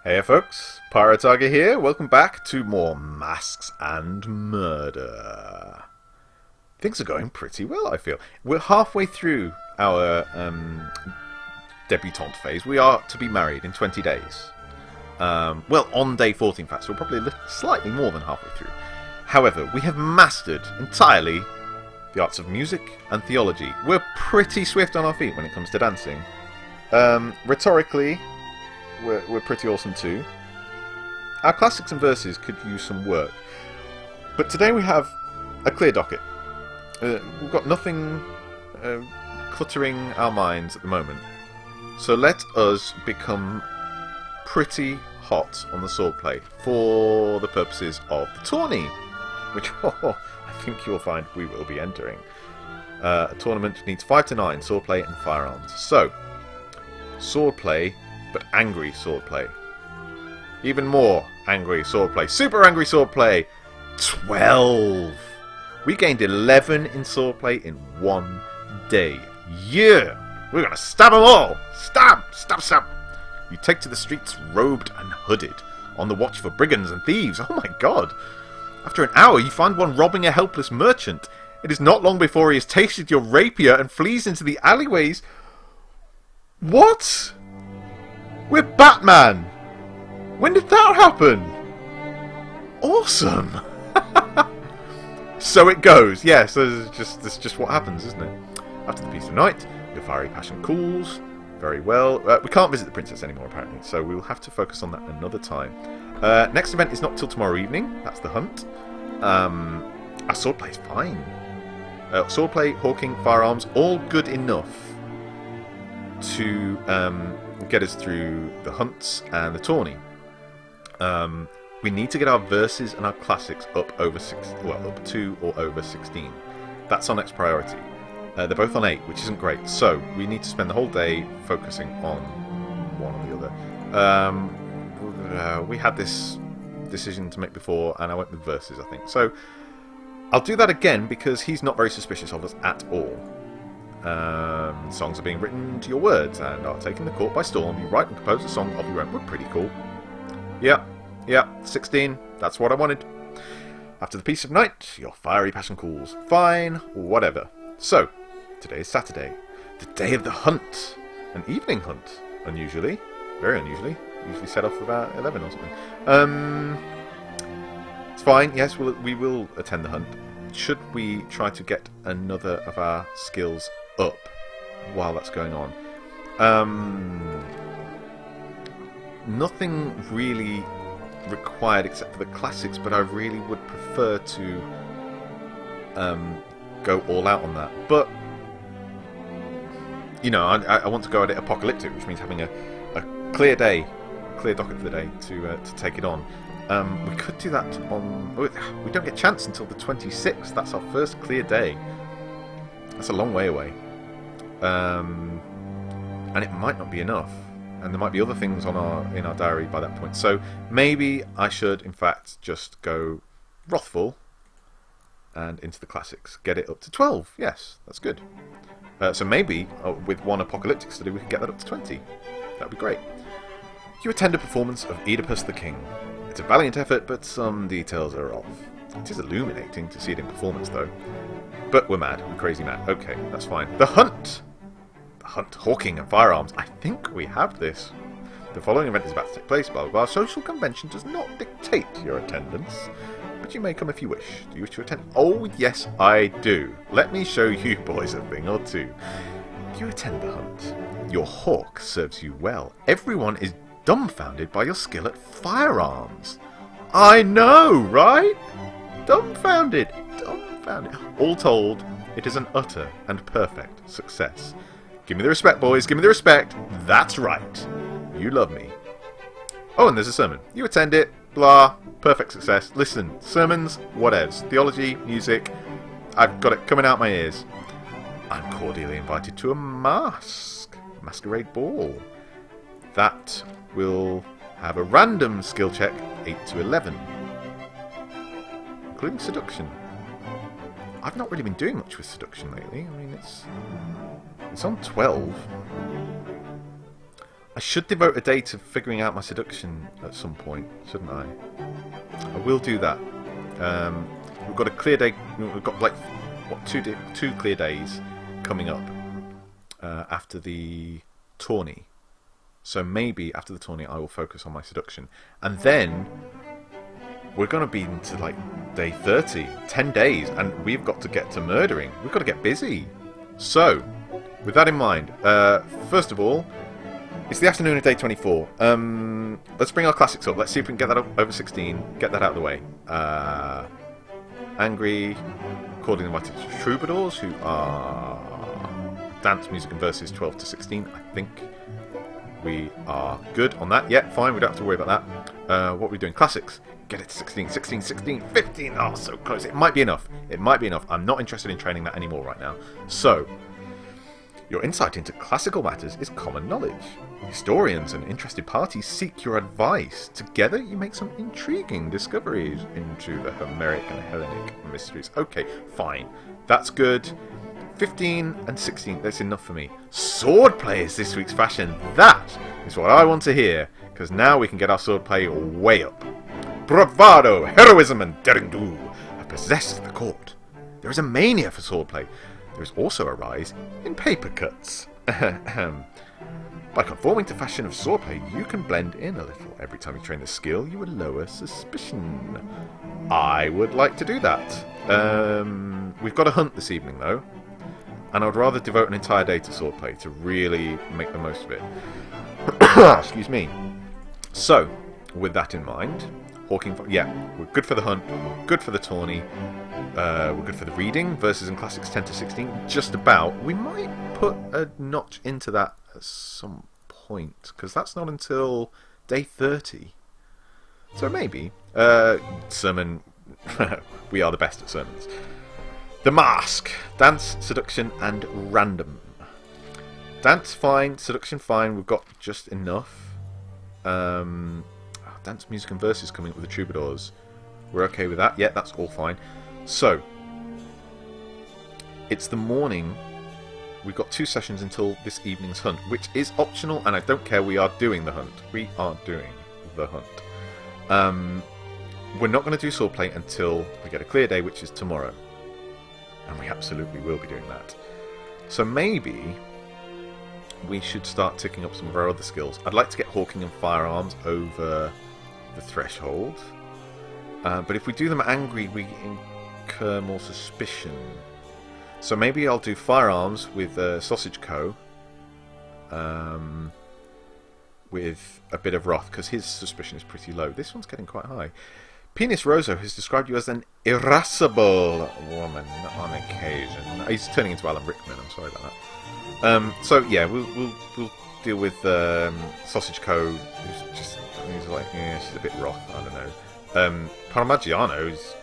Hey folks, Pyrotarga here. Welcome back to more Masks and Murder. Things are going pretty well, I feel. We're halfway through our debutante phase. We are to be married in 20 days. Well, on day 14, in fact, so we're probably slightly more than halfway through. However, we have mastered entirely the arts of music and theology. We're pretty swift on our feet when it comes to dancing. Rhetorically, we're pretty awesome too. Our classics and verses could use some work. But today we have a clear docket. We've got nothing cluttering our minds at the moment. So let us become pretty hot on the swordplay for the purposes of the tourney, which I think you'll find we will be entering. A tournament needs 5 to 9 swordplay and firearms. So, swordplay, but angry swordplay. Even more angry swordplay. Super angry swordplay. 12. We gained 11 in swordplay in one day. Yeah! We're gonna stab them all! Stab! Stab! Stab! You take to the streets robed and hooded, on the watch for brigands and thieves. Oh my god! After an hour, you find one robbing a helpless merchant. It is not long before he has tasted your rapier and flees into the alleyways. What? We're Batman! When did that happen? Awesome! So it goes. Yes, that's just what happens, isn't it? After the peace of night, your fiery passion cools. Very well. We can't visit the princess anymore, apparently, so we'll have to focus on that another time. Next event is not till tomorrow evening. That's the hunt. Our swordplay is fine. Swordplay, hawking, firearms, all good enough to get us through the hunts and the tourney. We need to get our verses and our classics up over up to or over 16. That's our next priority. They're both on 8, which isn't great. So we need to spend the whole day focusing on one or the other. We had this decision to make before, and I went with verses, I think. So I'll do that again because he's not very suspicious of us at all. Songs are being written to your words and are taking the court by storm. You write and compose a song of your own. We're pretty cool. Yeah, 16. That's what I wanted. After the peace of night, your fiery passion cools. Fine, whatever. So, today is Saturday, the day of the hunt. An evening hunt, unusually. Very unusually. Usually set off about 11 or something. It's fine, yes, we will attend the hunt. Should we try to get another of our skills up while that's going on? Nothing really required except for the classics, but I really would prefer to go all out on that. But you know, I want to go at it apocalyptic, which means having a clear day, clear docket for the day to take it on. We could do that on... We don't get a chance until the 26th. That's our first clear day. That's a long way away. And it might not be enough. And there might be other things in our diary by that point. So maybe I should, in fact, just go Wrathful and into the classics. Get it up to 12. Yes, that's good. So maybe, with one apocalyptic study, we can get that up to 20. That would be great. You attend a performance of Oedipus the King. It's a valiant effort, but some details are off. It is illuminating to see it in performance, though. But we're mad. We're crazy mad. Okay, that's fine. The hunt! The hunt, hawking, and firearms. I think we have this. The following event is about to take place, blah, blah, blah. Social convention does not dictate your attendance, but you may come if you wish. Do you wish to attend? Oh, yes, I do. Let me show you boys a thing or two. You attend the hunt. Your hawk serves you well. Everyone is dumbfounded by your skill at firearms. I know, right? Dumbfounded. All told, it is an utter and perfect success. Give me the respect, boys. Give me the respect. That's right. You love me. Oh, and there's a sermon. You attend it. Blah. Perfect success. Listen, sermons, whatevs. Theology, music. I've got it coming out my ears. I'm cordially invited to a masquerade ball. That will have a random skill check, 8 to 11. Including seduction. I've not really been doing much with seduction lately. I mean, it's on 12. I should devote a day to figuring out my seduction at some point, shouldn't I? I will do that. We've got a clear day. We've got like what two clear days coming up after the tourney. So maybe after the tourney I will focus on my seduction, and then we're going to be into like day 30, 10 days, and we've got to get to murdering. We've got to get busy. So, with that in mind, first of all, it's the afternoon of day 24. Let's bring our classics up. Let's see if we can get that up over 16. Get that out of the way. Angry, according to troubadours, who are dance, music, and verses 12 to 16. I think we are good on that. Yeah, fine. We don't have to worry about that. What are we doing? Classics. Get it to 16, 16, 16, 15. Oh, so close. It might be enough. It might be enough. I'm not interested in training that anymore right now. So, your insight into classical matters is common knowledge. Historians and interested parties seek your advice. Together, you make some intriguing discoveries into the Homeric and Hellenic mysteries. Okay, fine. That's good. 15 and 16, that's enough for me. Swordplay is this week's fashion. That is what I want to hear, because now we can get our swordplay way up. Bravado, heroism, and daring do have possessed the court. There is a mania for swordplay. There is also a rise in paper cuts. By conforming to fashion of swordplay, you can blend in a little. Every time you train the skill, you will lower suspicion. I would like to do that. We've got a hunt this evening, though, and I'd rather devote an entire day to swordplay to really make the most of it. Excuse me. So, with that in mind, Hawking, yeah, we're good for the hunt, we're good for the tourney, we're good for the reading, verses and classics 10 to 16, just about. We might put a notch into that at some point, because that's not until day 30. So maybe. Sermon, we are the best at sermons. The Masque, dance, seduction, and random. Dance fine, seduction fine, we've got just enough. Dance, music, and verses coming up with the troubadours. We're okay with that. Yeah, that's all fine. So, it's the morning. We've got 2 sessions until this evening's hunt, which is optional, and I don't care. We are doing the hunt. We are doing the hunt. We're not going to do swordplay until we get a clear day, which is tomorrow. And we absolutely will be doing that. So maybe we should start ticking up some of our other skills. I'd like to get hawking and firearms over the threshold, but if we do them angry, we incur more suspicion. So maybe I'll do firearms with Sausage Co. With a bit of wrath, because his suspicion is pretty low. This one's getting quite high. Penis Roso has described you as an irascible woman on occasion. He's turning into Alan Rickman. I'm sorry about that. So yeah, we'll deal with Sausage Co. He's like, yeah, she's a bit rough. I don't know. Parmigiano is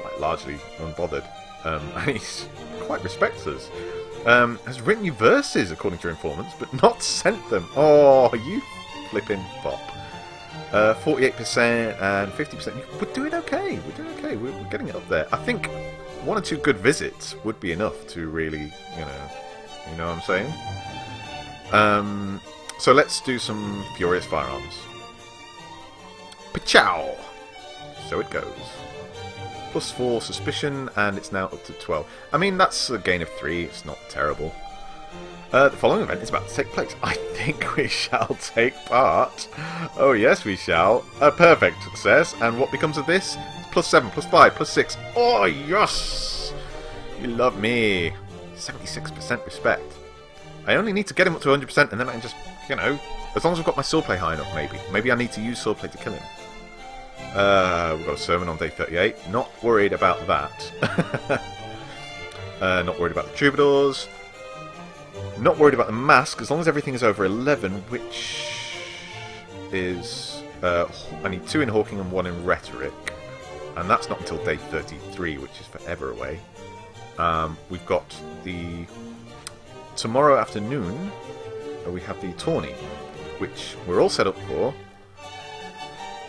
like largely unbothered, and he's quite respects us. Has written you verses according to your informants, but not sent them. Oh, you flipping bop. 48% and 50%. We're doing okay. We're doing okay. We're getting it up there. I think 1 or 2 good visits would be enough to really, you know what I'm saying? So let's do some furious firearms. Pachow! So it goes. +4 suspicion, and it's now up to 12. I mean, that's a gain of 3. It's not terrible. The following event is about to take place. I think we shall take part. Oh, yes, we shall. A perfect success. And what becomes of this? +7, +5, +6. Oh, yes! You love me. 76% respect. I only need to get him up to 100%, and then I can just, as long as I've got my swordplay high enough, maybe. Maybe I need to use swordplay to kill him. We've got a sermon on day 38. Not worried about that. Not worried about the troubadours. Not worried about the mask, as long as everything is over 11, which is... I need 2 in Hawking and 1 in Rhetoric. And that's not until day 33, which is forever away. We've got the... Tomorrow afternoon, we have the tourney, which we're all set up for.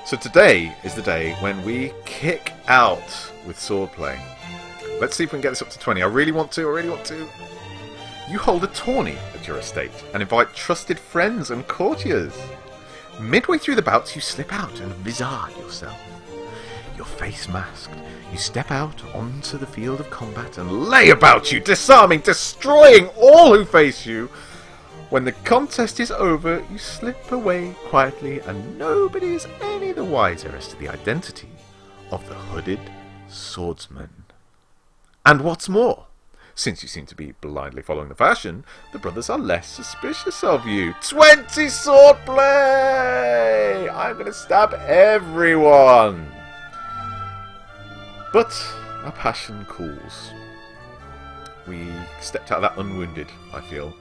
So today is the day when we kick out with swordplay. Let's see if we can get this up to 20. I really want to. You hold a tourney at your estate and invite trusted friends and courtiers. Midway through the bouts, you slip out and visage yourself. Your face masked, you step out onto the field of combat and lay about you, disarming, destroying all who face you. When the contest is over, you slip away quietly and nobody is any the wiser as to the identity of the hooded swordsman. And what's more, since you seem to be blindly following the fashion, the brothers are less suspicious of you. 20 swordplay! I'm going to stab everyone! But our passion cools. We stepped out of that unwounded, I feel.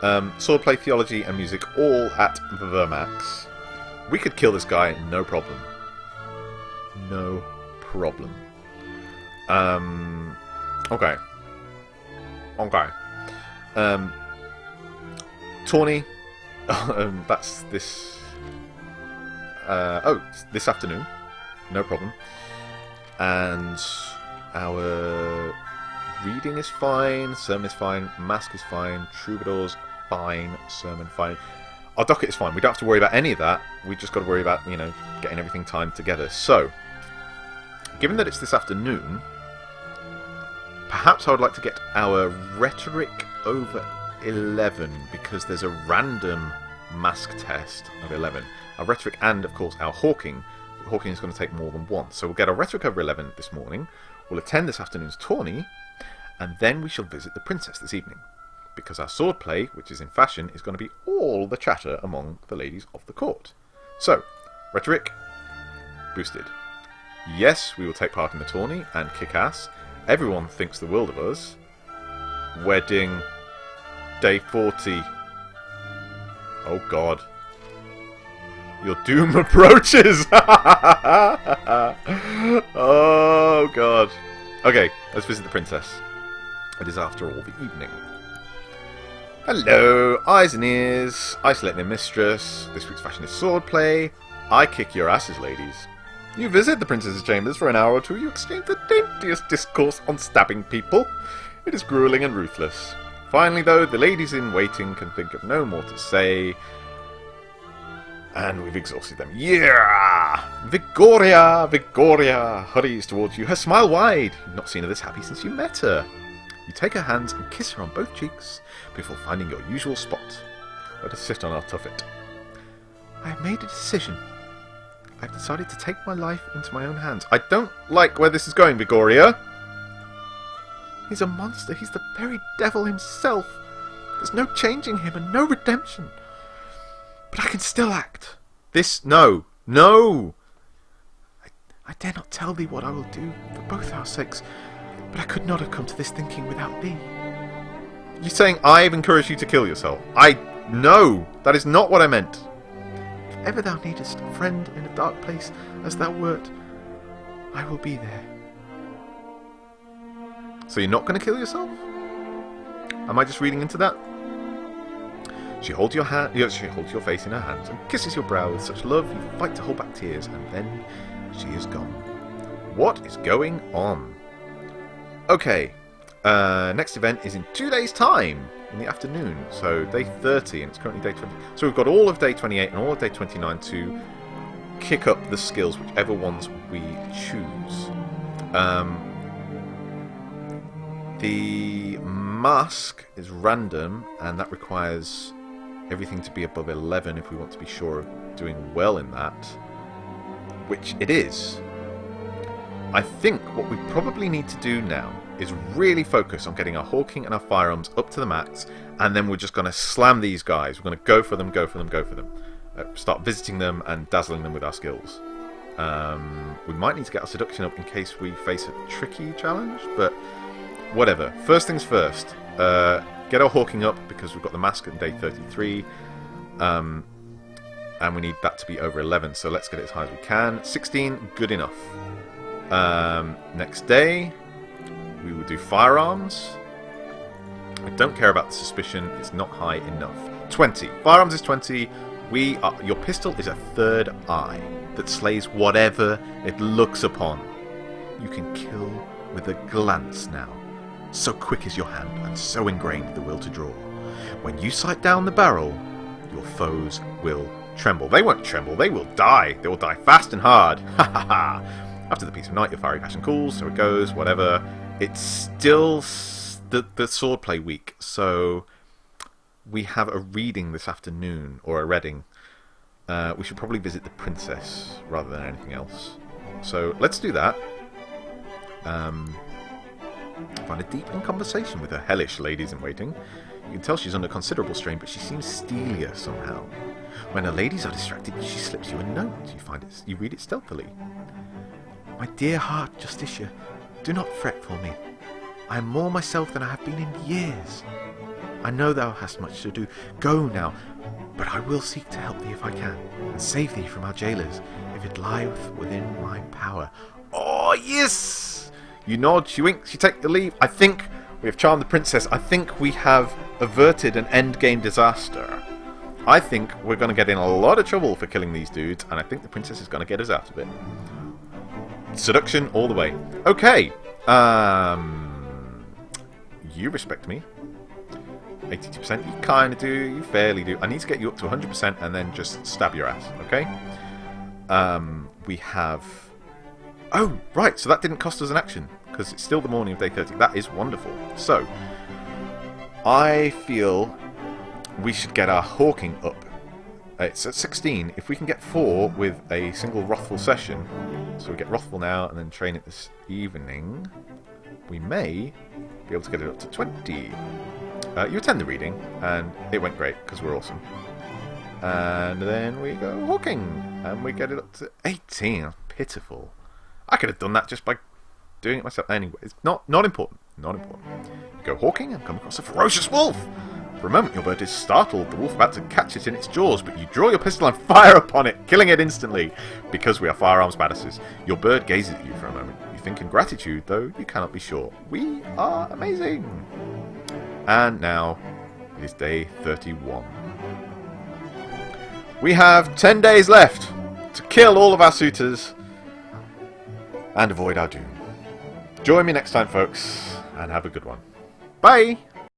Swordplay, theology, and music all at the max. We could kill this guy, no problem. No problem. Okay. Tawny. That's this. This afternoon. No problem. And our reading is fine, sermon is fine, mask is fine, troubadour's fine, sermon fine. Our docket is fine. We don't have to worry about any of that. We just got to worry about, getting everything timed together. So, given that it's this afternoon, perhaps I would like to get our rhetoric over 11, because there's a random mask test of 11. Our rhetoric and, of course, our hawking. Hawking is going to take more than one. So we'll get our rhetoric over 11 this morning. We'll attend this afternoon's tourney, and then we shall visit the princess this evening. Because our swordplay, which is in fashion, is going to be all the chatter among the ladies of the court. So, rhetoric, boosted. Yes, we will take part in the tourney and kick ass. Everyone thinks the world of us. Wedding, day 40. Oh God. Your doom approaches! Oh God. Okay, let's visit the princess. It is after all the evening. Hello, eyes and ears. Isolate their mistress. This week's fashion is swordplay. I kick your asses, ladies. You visit the princess's chambers for an hour or two. You exchange the daintiest discourse on stabbing people. It is grueling and ruthless. Finally, though, the ladies in waiting can think of no more to say. And we've exhausted them. Yeah! Vigoria hurries towards you, her smile wide. You've not seen her this happy since you met her. You take her hands and kiss her on both cheeks before finding your usual spot. Let us sit on our tuffet. I have made a decision. I've decided to take my life into my own hands. I don't like where this is going, Vigoria. He's a monster. He's the very devil himself. There's no changing him and no redemption. But I can still act. No. I dare not tell thee what I will do for both our sakes, but I could not have come to this thinking without thee. You're saying I've encouraged you to kill yourself? No, that is not what I meant. If ever thou needest a friend in a dark place as thou wert, I will be there. So you're not going to kill yourself? Am I just reading into that? She holds your hand. She holds your face in her hands and kisses your brow with such love you fight to hold back tears, and then she is gone. What is going on? Okay, next event is in 2 days' time in the afternoon, so day 30, and it's currently day 20. So we've got all of day 28 and all of day 29 to kick up the skills, whichever ones we choose. The mask is random, and that requires everything to be above 11 if we want to be sure of doing well in that, which it is. I think what we probably need to do now is really focus on getting our hawking and our firearms up to the max, and then we're just going to slam these guys. We're going to go for them. Start visiting them and dazzling them with our skills. We might need to get our seduction up in case we face a tricky challenge, but whatever. First things first. Get our hawking up because we've got the mask at day 33. And we need that to be over 11, so let's get it as high as we can. 16, good enough. Next day, we will do firearms. I don't care about the suspicion, it's not high enough. 20. Firearms is 20. Your pistol is a third eye that slays whatever it looks upon. You can kill with a glance now. So quick is your hand, and so ingrained the will to draw. When you sight down the barrel, your foes will tremble. They won't tremble, they will die. They will die fast and hard. Ha ha ha. After the peace of night, your fiery passion cools, so it goes, whatever. It's still the swordplay week, so we have a reading this afternoon, or a reading. We should probably visit the princess rather than anything else. So let's do that. Find a deepening conversation with her hellish ladies-in-waiting. You can tell she's under considerable strain, but she seems steelier somehow. When her ladies are distracted, she slips you a note. You read it stealthily. My dear heart, Justitia, do not fret for me. I am more myself than I have been in years. I know thou hast much to do. Go now, but I will seek to help thee if I can, and save thee from our jailers, if it lieth within my power. Oh, yes! You nod, she winks, you take the leave. I think we have charmed the princess. I think we have averted an endgame disaster. I think we're going to get in a lot of trouble for killing these dudes, and I think the princess is going to get us out of it. Seduction all the way. Okay. You respect me. 82%. You kind of do. You fairly do. I need to get you up to 100% and then just stab your ass. Okay? We have... Oh, right. So that didn't cost us an action, because it's still the morning of day 30. That is wonderful. So, I feel we should get our hawking up. It's at 16. If we can get 4 with a single wrathful session, so we get wrathful now and then train it this evening, we may be able to get it up to 20. You attend the reading, and it went great, because we're awesome. And then we go hawking, and we get it up to 18. That's pitiful. I could have done that just by doing it myself. Anyway, it's not important. Not important. You go hawking and come across a ferocious wolf. For a moment your bird is startled, the wolf about to catch it in its jaws, but you draw your pistol and fire upon it, killing it instantly. Because we are firearms badasses. Your bird gazes at you for a moment. You think in gratitude, though you cannot be sure. We are amazing. And now it is day 31. We have 10 days left to kill all of our suitors and avoid our doom. Join me next time, folks, and have a good one. Bye!